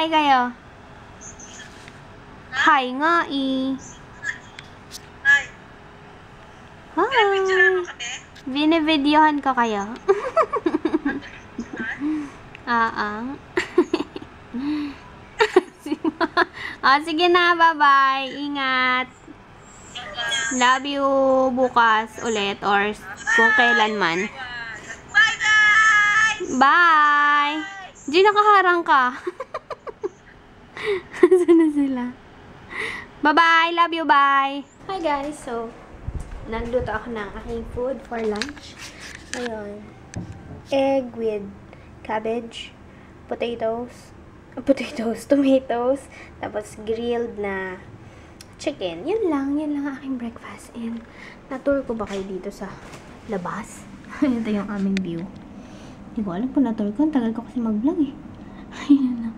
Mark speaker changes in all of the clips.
Speaker 1: Hi kayo. Hi nga eh.
Speaker 2: Hi. Binibidyohan mo
Speaker 1: Hi.
Speaker 2: kami?
Speaker 1: Binivideohan ko kayo. Sige na, bye-bye. Ingat. Love you bukas ulit or kung kailan man.
Speaker 2: Bye guys!
Speaker 1: Bye! Di nakaharang ka. Saan na sila? Bye-bye! Love you, bye! Hi guys! So, nagluto ako ng aking food for lunch. Ayun. Egg with cabbage, tomatoes, tapos grilled na chicken. Yun lang aking breakfast. And na-tour ko ba kayo dito sa labas? Ito yung aming view. Hindi ko alam kung na-tour ko. Ang tagal ko kasi mag-vlog eh. Ayun lang.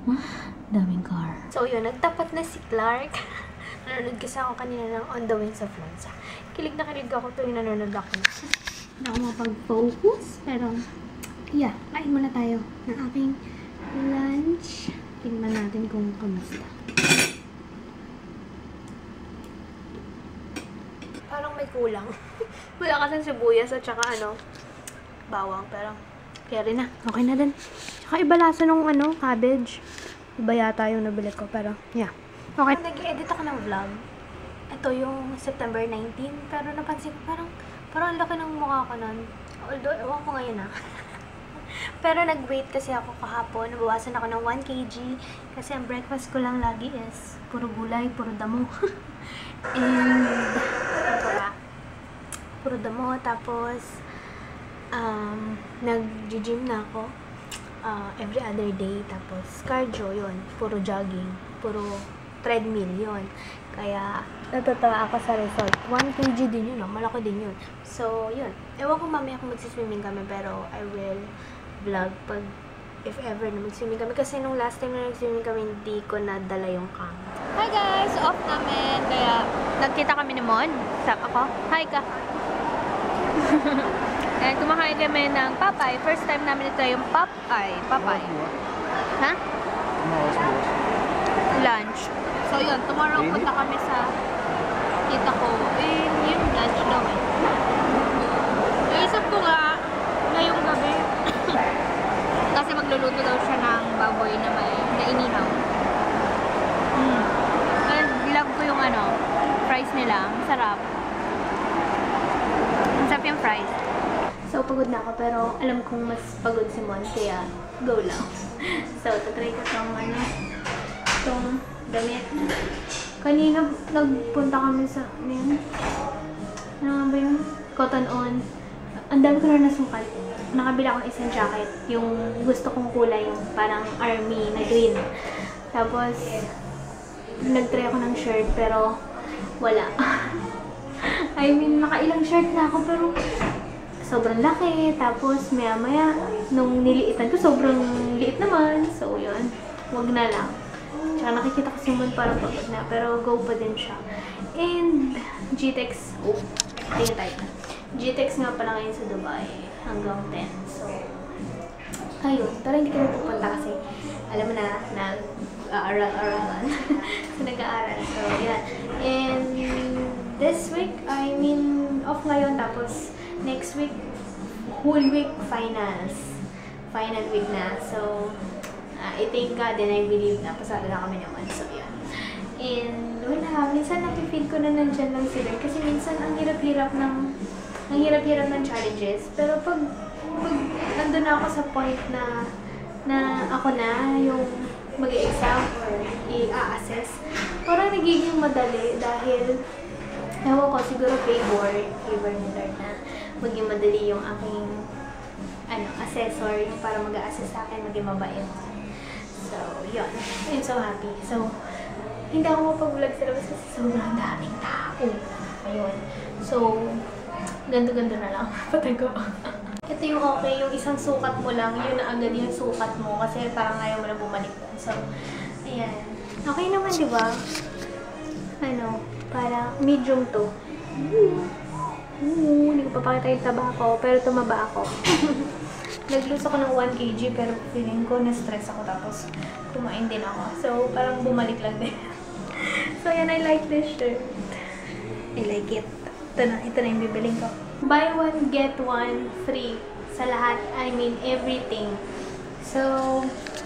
Speaker 1: Daming car. So yun, nagtapat na si Clark. Nanonood kasi ako kanina ng On the Wings of Love. Kilig na kilig ako tuwing nanonood ako. Hindi ako mapag-focus. Pero, yeah, kain muna tayo ng aking lunch. Tingnan natin kung kamusta. Parang may kulang. Wala kasing sibuyas at saka bawang. Pero, kaya rin na. Okay na din. Tsaka iba lasa nung cabbage. Iba yata yung nabili ko. Pero, yeah. Okay. Nag-edit ako ng vlog. Ito yung September 19. Pero napansin ko parang ang laki ng mukha ko nun. Although, ewan ko ngayon Pero nag-weight kasi ako kahapon. Nabawasan ako ng 1 kg. Kasi ang breakfast ko lang lagi is puro gulay, puro damo. And, ito ba? Puro damo. Tapos, nag-gym na ako. Every other day. Tapos, cardio, yun. Puro jogging. Puro treadmill, yun. Kaya, natutuwa ako sa result. 1 kg din yun, malaki din yun. So, yun. Ewan ko mamaya kung magsiswimming kami, pero I will vlog pag, if ever na magswimming kami. Kasi nung last time na nagswimming kami, hindi ko nadala yung cam. Hi guys! Off namin. Kaya, nagkita kami ni Mon. Ako? Hi ka! And kumakain kami ng papay. First time namin ito yung papay. Ha? Lunch. So yun, tomorrow punta kami sa tita ko. Yung lunch daw Naisip ko nga, ngayong gabi. Kasi magluluto daw siya ng baboy na may nainihaw. And love ko yung fries nila. Masarap. Masarap yung fries. So, pagod na ako, pero alam kong mas pagod si Mon, kaya go lang. So, tatry ko itong damit. Kanina, nagpunta kami sa, ano ba yun? Cotton On. Ang dami ko na nasukat. Nakabila akong isang jacket. Yung gusto kong kulay, yung parang army na green. Tapos, nag-try ako ng shirt, pero wala. I mean, nakailang shirt na ako, pero sobrang laki. Tapos, maya-maya, nung niliitan ko, sobrang liit naman. So, yun. Wag na lang. Tsaka nakikita ko si Mon parang pagod na. Pero, go pa din siya. And, GTEX. Tingin tayo. GTEX nga pala ngayon sa Dubai. Hanggang 10. So, ayun. Pero hindi kami pupunta kasi, alam mo na, nag-aaral-aralan. So, nag-aaral. So, yan. And, this week, I mean, off ngayon. Tapos, next week, whole week, finals. Final week na. So, I thank God and I believe na pasado na kami naman. So, yan. And, wala. Minsan, napifeel ko na nandyan lang sila. Kasi minsan, ang hirap-hirap ng challenges. Pero pag nandun na ako sa point na ako na yung mag-exam or i-assess, parang nagiging madali dahil ewan ko, siguro favor ni Lord na maging madali yung aking assessor para mag-a-assess sa akin, maging mabait. So, yun. I'm so happy. So, hindi ako mapag-vlog sa labas kasi sobrang daming tao. Ayun. So, ganto-ganto na lang. Patay ko. Ito yung okay, yung isang sukat mo lang, yun na agad yung sukat mo kasi parang ayaw mo na bumalik. So, ayan. Okay naman, di ba? Para medium to. Hindi ko papakita yung taba ko, pero tumaba ako. Nag-lose ako ng 1 kg pero feeling ko na-stress ako tapos kumain din ako. So, parang bumalik lang din. So, yan, I like this shirt. I like it. Ito na yung bibiling ko. Buy one, get one free. Sa lahat, I mean everything. So,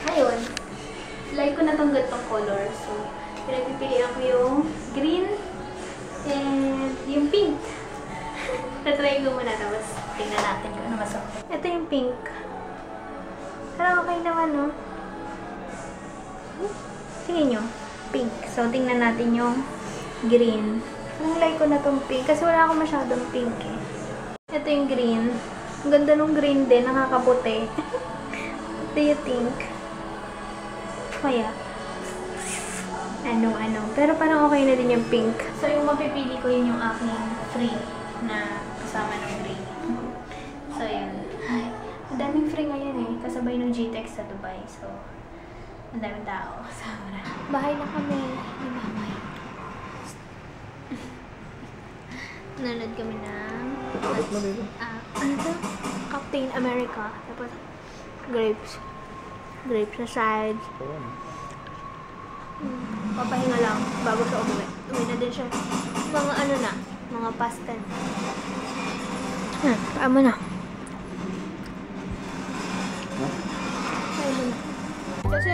Speaker 1: ayun. Like ko na tong ganitong color. So, pinagpipilian ko yung green and yung pink. Tatry ko muna tapos tingnan natin kung ano masarap. Ito yung pink. Parang okay naman, no? Tingnan nyo. Pink. So, tingnan natin yung green. Parang like ko na tong pink. Kasi wala akong masyadong pink eh. Ito yung green. Ang ganda nung green din. Nakakaputi. What do you think? Kaya? Ano. Pero parang okay na din yung pink. So, yung mapipili ko yun yung aking free na kasama ng green. So, yun. Ay, ang daming free ngayon eh. Kasabay ng GTEX sa Dubai. So, ang daming tao. Sobra. Bahay na kami. May bahay. Nanood kami ng ano to? Captain America. Tapos, grapes. Grapes na sides. Papahinga lang bago siya umuwi. Uwi na din siya. Mga ano na. Mga pasta na. Paano na? Paano na? Kasi